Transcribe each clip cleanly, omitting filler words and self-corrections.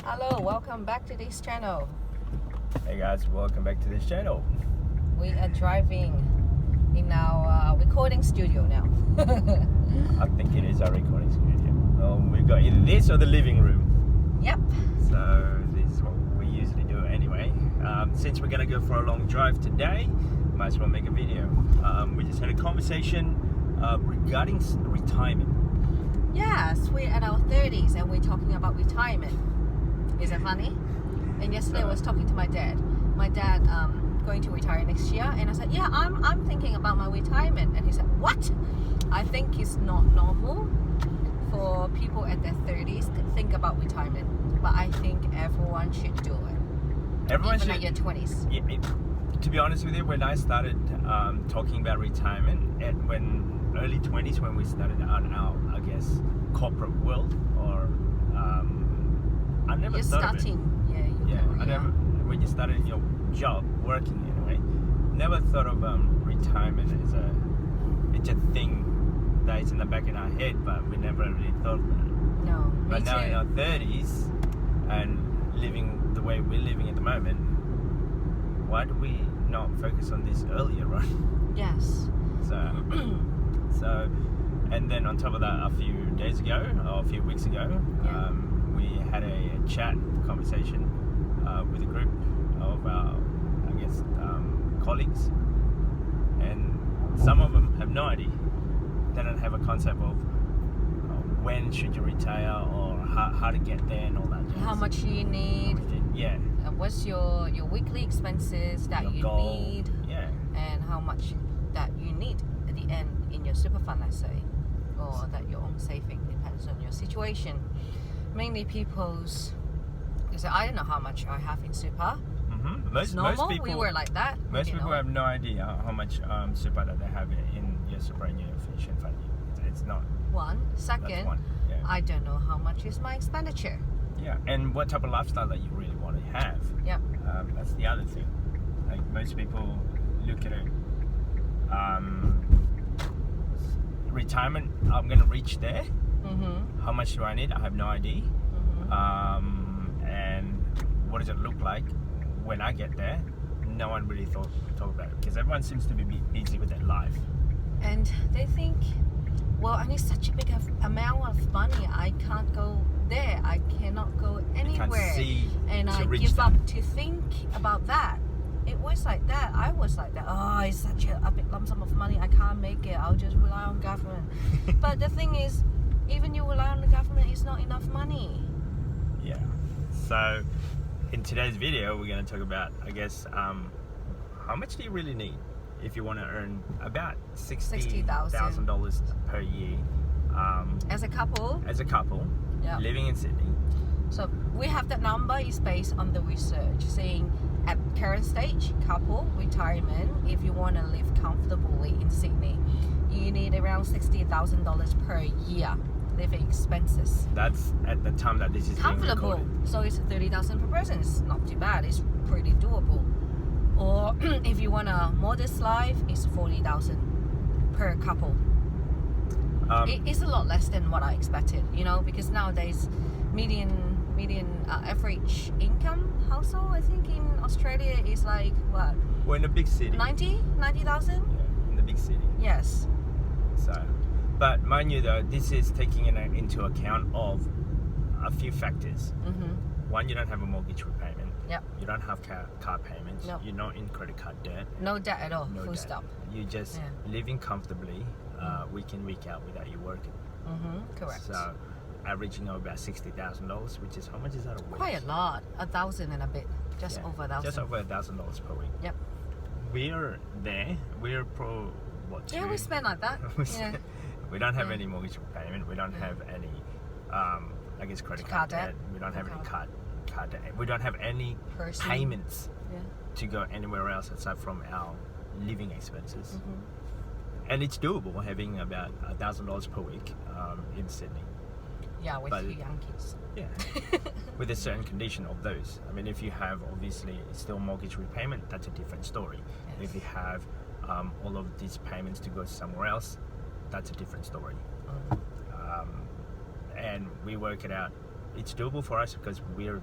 Hello, welcome back to this channel. Hey guys, welcome back to this channel. We are driving in our recording studio now. I think it is our recording studio. We've got either this or the living room. Yep. So this is what we usually do anyway. Since we're going to go for a long drive today, might as well make a video. We just had a conversation regarding retirement. Yes, we're at our 30s and we're talking about retirement. Is it funny? And yesterday I was talking to my dad. My dad going to retire next year, and I said, yeah, I'm thinking about my retirement. And he said, what? I think it's not normal for people at their 30s to think about retirement, but I think everyone should do it. Everyone even should. at your 20s. To be honest with you, when I started talking about retirement, when early 20s, when we started on our, I guess, corporate world, or I never You're thought starting, of it. I never. When you started your job, working anyway, never thought of retirement as it's a thing that is in the back of our head, but we never really thought about it. No, But me now too. in our 30s and living the way we're living at the moment, why do we not focus on this earlier, right? Yes. So, and then on top of that, a few days ago, or a few weeks ago, we had a chat conversation with a group of our, I guess, colleagues, and some of them have no idea. They don't have a concept of when should you retire, or how to get there and all that. How much you need. Yeah. What's your weekly expenses that Your you goal. need, Yeah. and how much that you need at the end in your super fund, let's say, or that your own saving, depends on your situation. Mainly people's, because I don't know how much I have in super. Mm-hmm. It's normal. Most people, we were like that. Most you people know. have no idea how much super that they have in your super and your pension fund. It's not. One. Second, That's one. Yeah. I don't know how much is my expenditure. Yeah, and what type of lifestyle that you really want to have. Yep. That's the other thing. Like most people look at it. Retirement. I'm gonna reach there. Mm-hmm. How much do I need? I have no idea. Mm-hmm. And what does it look like when I get there? No one really talk about it, because everyone seems to be busy with their life. And they think, well, I need such a big amount of money. I can't go there. I cannot go anywhere. Can't see and to I reach give that. up to think about that. It was like that. I was like that. Oh, it's such a big lump sum of money. I can't make it. I'll just rely on government. But the thing is, even you rely on the government, it's not enough money. Yeah. So, in today's video, we're going to talk about, I guess, how much do you really need if you want to earn about $60,000 per year As a couple. as a couple, Yeah. living in Sydney. So we have that number is based on the research saying at current stage, couple retirement, if you want to live comfortably in Sydney, you need around $60,000 per year living expenses. That's at the time that this is being Comfortable. recorded. So it's $30,000 per person. It's not too bad. It's pretty doable. Or if you want a modest life, it's $40,000 per couple. It's a lot less than what I expected, you know, because nowadays median average income household, I think in Australia is like what? We're in a big city. 90,000? Yeah, in the big city. Yes. So, but mind you though, this is taking into account of a few factors. Mm-hmm. One, you don't have a mortgage repayment. Yep. You don't have car payments. No. You're not in credit card debt. No debt at all. No Full debt. stop. You're just living comfortably, week in, week out, without you working. Mm-hmm. Correct. So, averaging of about $60,000, which is, how much is that a week? Quite a lot. 1,000 and a bit. Just over 1,000. Just over $1,000 per week. Yep. We're there. We're pro what? Yeah, we spend like that. Yeah. We don't have any mortgage repayment. We don't have any, I guess, credit card debt. We don't have any card debt. We don't have any payments to go anywhere else aside from our living expenses. Mm-hmm. And it's doable having about $1,000 per week in Sydney. Yeah, with 2 young kids. Yeah, with a certain condition of those. I mean, if you have obviously still mortgage repayment, that's a different story. Yes. If you have all of these payments to go somewhere else, that's a different story. And we work it out it's doable for us because we're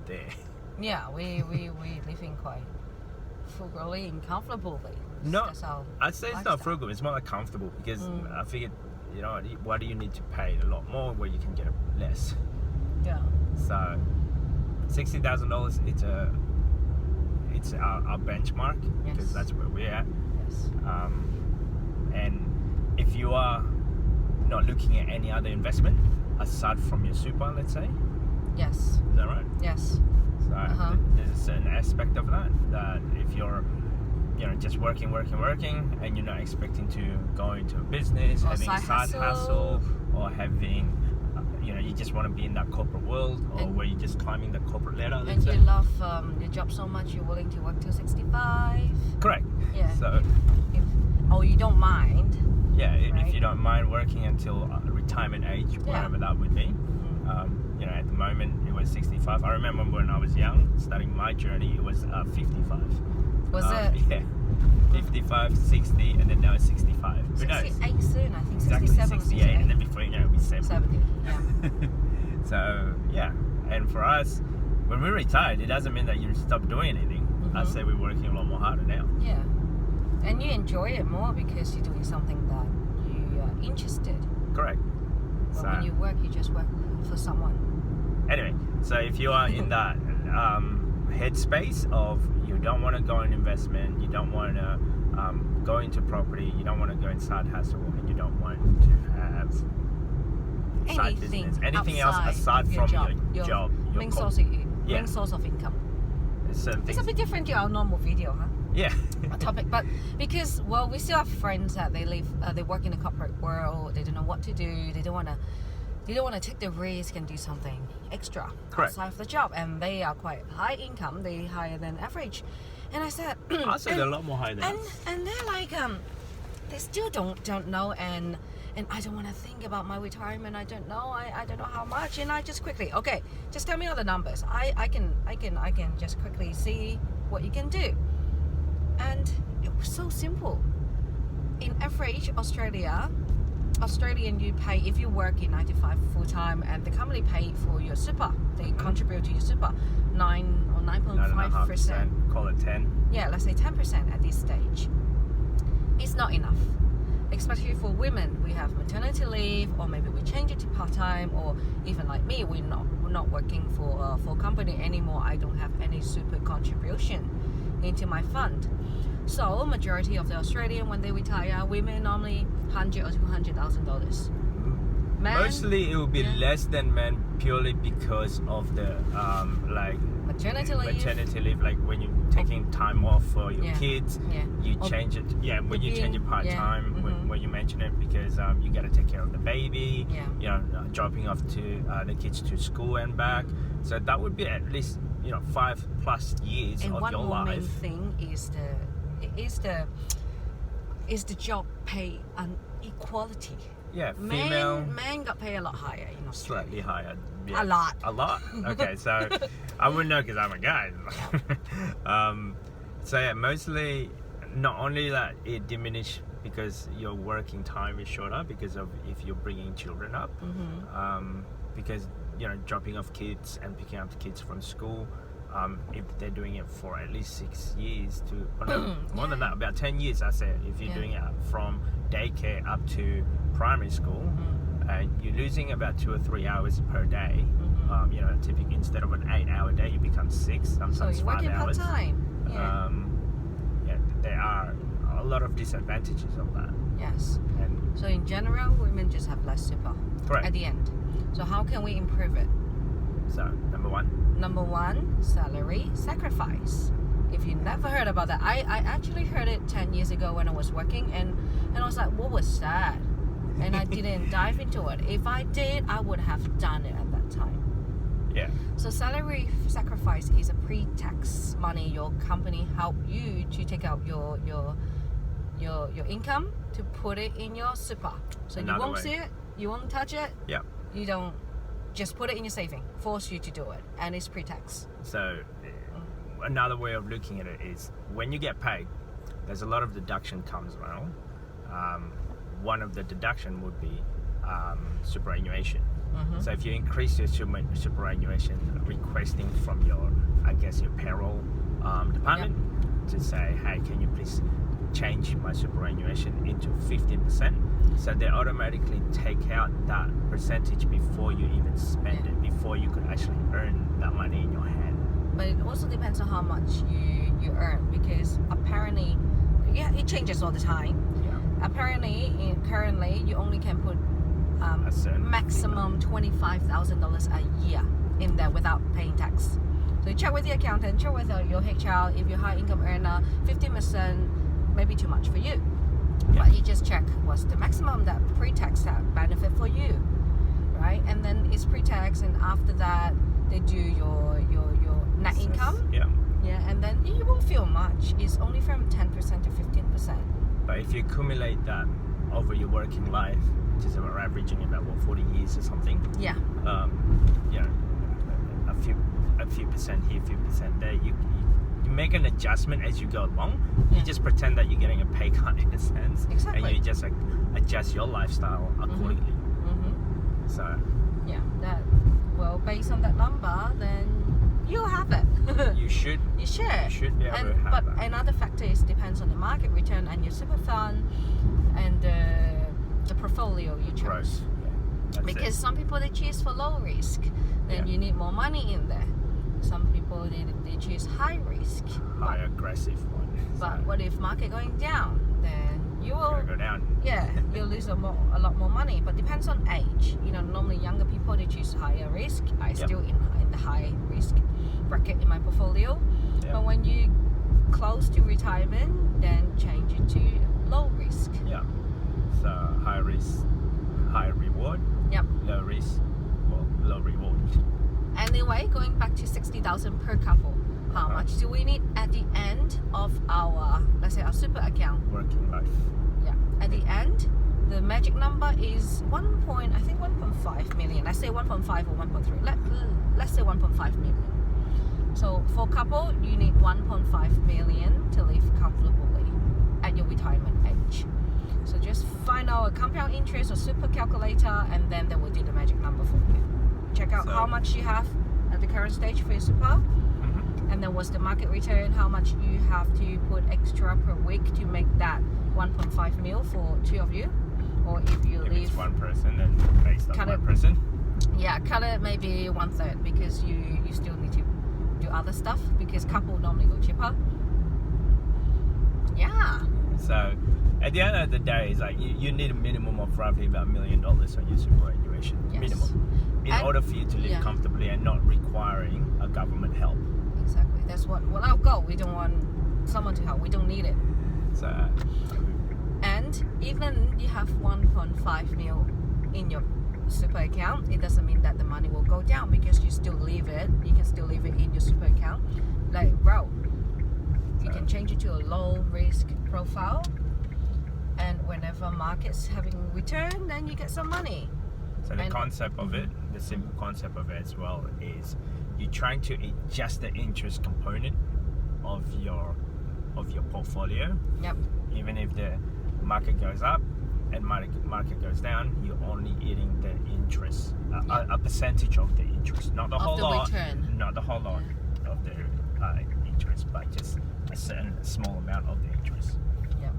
there. Yeah, we living quite frugally and comfortably. No, That's our I'd say it's not lifestyle. frugal. It's more like comfortable because I figured, why do you need to pay a lot more where you can get less? Yeah. So, $60,000. It's our benchmark because Yes. that's where we're at. Yes. And if you are not looking at any other investment aside from your super, let's say, Yes. is that right? Yes. So there's a certain aspect of that if you're just working and you're not expecting to go into a business, Or having a side side hustle, or having you just want to be in that corporate world, or And- where you're just climbing the corporate ladder, And let's you say. love your job so much, you're willing to work till 65. Correct. Yeah. So Or you don't mind. yeah, Right. if you don't mind working until retirement age, whatever that would be. At the moment it was 65. I remember when I was young, starting my journey, it was 55. Was it? Yeah, 55, 60, and then now it's 65. Who knows? 68 soon, I think. Exactly, 67, 68, and then before you know, it'll be 70. 70. Yeah. So yeah, and for us, when we retired, it doesn't mean that you stop doing anything. I'd say we're working a lot more harder now. Yeah. And you enjoy it more because you're doing something that you are interested. Correct. But So when you work, you just work for someone. anyway, so if you are in that headspace of you don't want to go in investment, you don't want to go into property, you don't want to go in side hustle, and you don't want to have side business, anything else aside of your from your job, your main source of income. certain It's things. a bit different to our normal video, huh? Yeah. Topic, but because we still have friends that they work in the corporate world, they don't know what to do, they don't want to take the risk and do something extra Correct. outside of the job, and they are quite high income, they higher than average. And I said I'd say they're a lot more higher than us. and they're like they still don't know, and I don't want to think about my retirement. I don't know how much, and I just quickly, okay, just tell me all the numbers. I can just quickly see what you can do. And it was so simple. In average, Australian, you pay, if you work in 9 to 5 full time, and the company pay for your super. They contribute to your super 9 or 9.5%. Call it 10. Yeah, let's say 10% at this stage. It's not enough. Especially for women, we have maternity leave, or maybe we change it to part time, or even like me, we're not working for a company anymore. I don't have any super contribution into my fund. So majority of the Australian, when they retire, women normally $100,000 or $200,000. Men, Mostly it will be less than men, purely because of the maternity leave. like when you're taking time off for your Yeah. kids, Yeah. you Or change it. Yeah, when you change it part time, Yeah. when you mention it, because you got to take care of the baby. Yeah. Dropping off to the kids to school and back. So that would be at least 5+ years And of one your more main life. thing is the job pay inequality. Yeah, female. Men got paid a lot higher in Australia. Slightly higher. A lot. A lot? Okay, so I wouldn't know because I'm a guy. So yeah, mostly not only that it diminished because your working time is shorter because of if you're bringing children up, because dropping off kids and picking up the kids from school, if they're doing it for at least 6 years to more than that, about 10 years, I said, if you're doing it from daycare up to primary school, you're losing about 2 or 3 hours per day. Typically instead of an 8-hour day, you become 6, sometimes So you're 5 working hours. part time. There are a lot of disadvantages of that. Yes. And So in general, women just have less super correct. at the end. So how can we improve it? So number one, Number one, salary sacrifice. If you never heard about that, I actually heard it 10 years ago when I was working, and I was like, what was that? And I didn't dive into it. If I did, I would have done it at that time. yeah, So salary sacrifice is a pre-tax money your company help you to take out your income to put it in your super. So Another you won't way. see it, you won't touch it, yeah. you don't just put it in your saving, force you to do it, and it's pre-tax. So another way of looking at it is when you get paid, there's a lot of deduction comes around. One of the deduction would be superannuation. So if you increase your superannuation requesting from your payroll department to say, hey, can you please change my superannuation into 15%? So they automatically take out that percentage before you even spend it, before you could actually earn that money in your hand. But it also depends on how much you earn, because apparently, it changes all the time. Yeah. Apparently, currently, you only can put A certain maximum $25,000 a year in there without paying tax. So you check with the accountant, check with your HR. If you're high income earner, 15% may be too much for you. Yeah. But you just check what's the maximum that pre-tax that benefit for you, right? And then it's pre-tax, and after that they do your net income. Yeah. Yeah, and then you won't feel much. It's only from 10% to 15%. But if you accumulate that over your working life, which is averaging about 40 years or something, Yeah. A few percent here, a few percent there, you make an adjustment as you go along. Yeah. You just pretend that you're getting a pay cut in a sense, Exactly. and you just adjust your lifestyle accordingly. Mm-hmm. So Yeah, based on that number, then you'll have it. you should You should. You should be able to have but that. another factor is depends on the market return and your super fund and the portfolio you chose. gross. Yeah, that's Because some people they choose for low risk, then Yeah. you need more money in there. Some people they choose high risk. high aggressive one. But what if market going down? Then you will. Gonna go down. Yeah, you'll lose a lot more money. But depends on age. Normally younger people they choose higher risk. I still in the high risk bracket in my portfolio. Yep. But when you close to retirement, then change it to low risk. Yeah. So high risk, high reward. Yep. Low risk, low reward. Anyway, going back to 60,000 per couple. How much do we need at the end of our, let's say, our super account? Working life. Yeah. At the end, the magic number is 1.5 million. I say 1.5 or 1.3. Let's say 1.5 million. So for couple, you need 1.5 million to live comfortably at your retirement age. So just find our compound interest or super calculator, and then they will do the magic number for you. Check out how much you have at the current stage for your super, and then what's the market return, how much you have to put extra per week to make that 1.5 mil for two of you, or if you If leave, it's one person, then based on Cut one it. person. cut it maybe 1/3 because you still need to do other stuff because couple normally go cheaper. Yeah. So at the end of the day, it's like you need a minimum of roughly about $1 million on your superannuation. Yes. Minimum. In And- order for you to live yeah. comfortably and not requiring a government help. Exactly. That's what our goal. We don't want someone to help. We don't need it. So And even you have 1.5 mil in your super account, it doesn't mean that the money will go down because you still leave it. You can still leave it in your super account. Like, bro, you can change it to a low risk profile, and whenever markets having return, then you get some money. So the And- concept of it, the simple concept of it as well, is you're trying to adjust the interest component of your portfolio. Yep. Even if the market goes up and market goes down, you're only eating the interest, a percentage of the interest, not the Of whole the lot, return. not the whole lot of the interest, but just a certain small amount of the interest. Yep.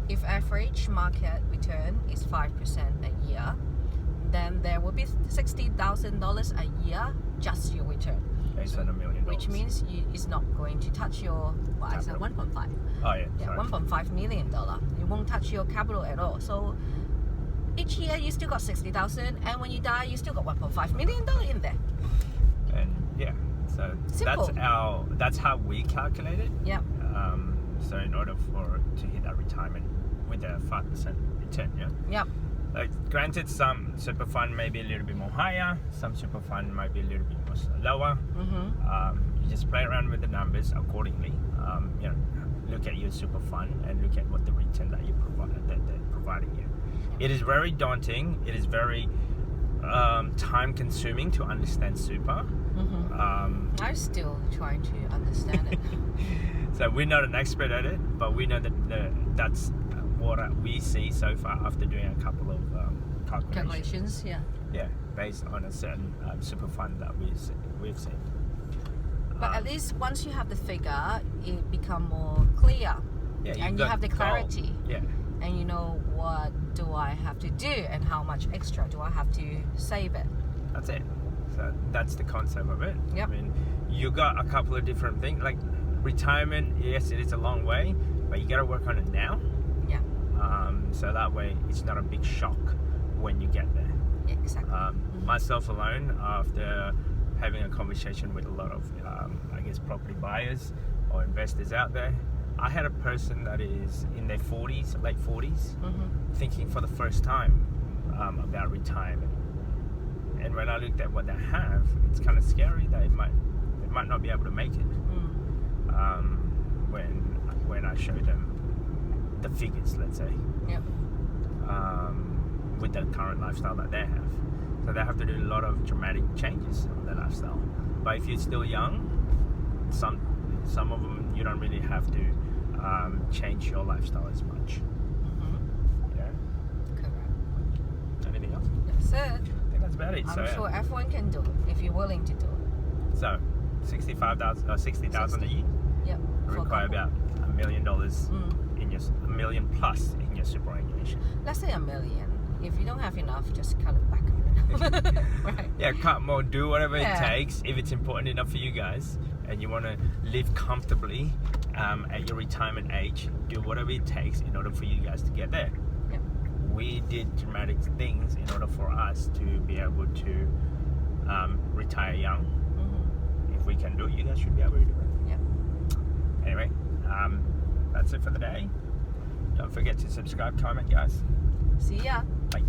If average market return is 5% a year, then there will be $60,000 a year just your return. Based on $1 million. Which means it's not going to touch your, I said Capital. 1.5. Oh yeah, Yeah, sorry. $1.5 million. It won't touch your capital at all. So each year you still got 60,000, and when you die, you still got $1.5 million in there. And yeah, so Simple. that's how we calculate it. Yep. So in order to hit that retirement with a 5% return, yeah. Yep. Like, granted, some super fund may be a little bit more higher, some super fund might be a little bit more lower. Mm-hmm. You just play around with the numbers accordingly. Look at your super fund and look at what the return that they're providing you. It is very daunting. It is very time consuming to understand super. Mm-hmm. I'm still trying to understand it. So we're not an expert at it, but we know that that's what we see so far after doing a couple of calculations. Calculations, yeah. Yeah, based on a certain super fund that we've seen. But at least once you have the figure, it become more clear. Yeah, And you have the clarity. Yeah. And you know, what do I have to do and how much extra do I have to save it? That's it. So that's the concept of it. Yep. I mean, you got a couple of different things. Like retirement, yes, it is a long way, but you got to work on it now. Yeah. So that way, it's not a big shock when you get there. Yeah, exactly. Myself alone, after having a conversation with a lot of, I guess, property buyers or investors out there, I had a person that is in their 40s, late 40s, thinking for the first time about retirement. And when I looked at what they have, it's kind of scary that they might not be able to make it. When I show them the figures, let's say, Yep. with the current lifestyle that they have, so they have to do a lot of dramatic changes on their lifestyle. But if you're still young, some of them you don't really have to change your lifestyle as much. Yeah. Correct. Anything else? That's it. I think that's about it. I'm So, sure everyone can do it if you're willing to do it. So, 60,000 a year. Yep. For a Require couple. about $1 million in your $1 million plus in your superannuation. Let's say $1 million. If you don't have enough, just cut it back a bit. Right. Yeah, cut more, do whatever it Yeah. takes. If it's important enough for you guys and you want to live comfortably at your retirement age, do whatever it takes in order for you guys to get there. Yep. We did dramatic things in order for us to be able to retire young. If we can do it, you guys should be able to do it. Yep. Anyway, that's it for the day. Don't forget to subscribe, comment, guys. See ya. Bye.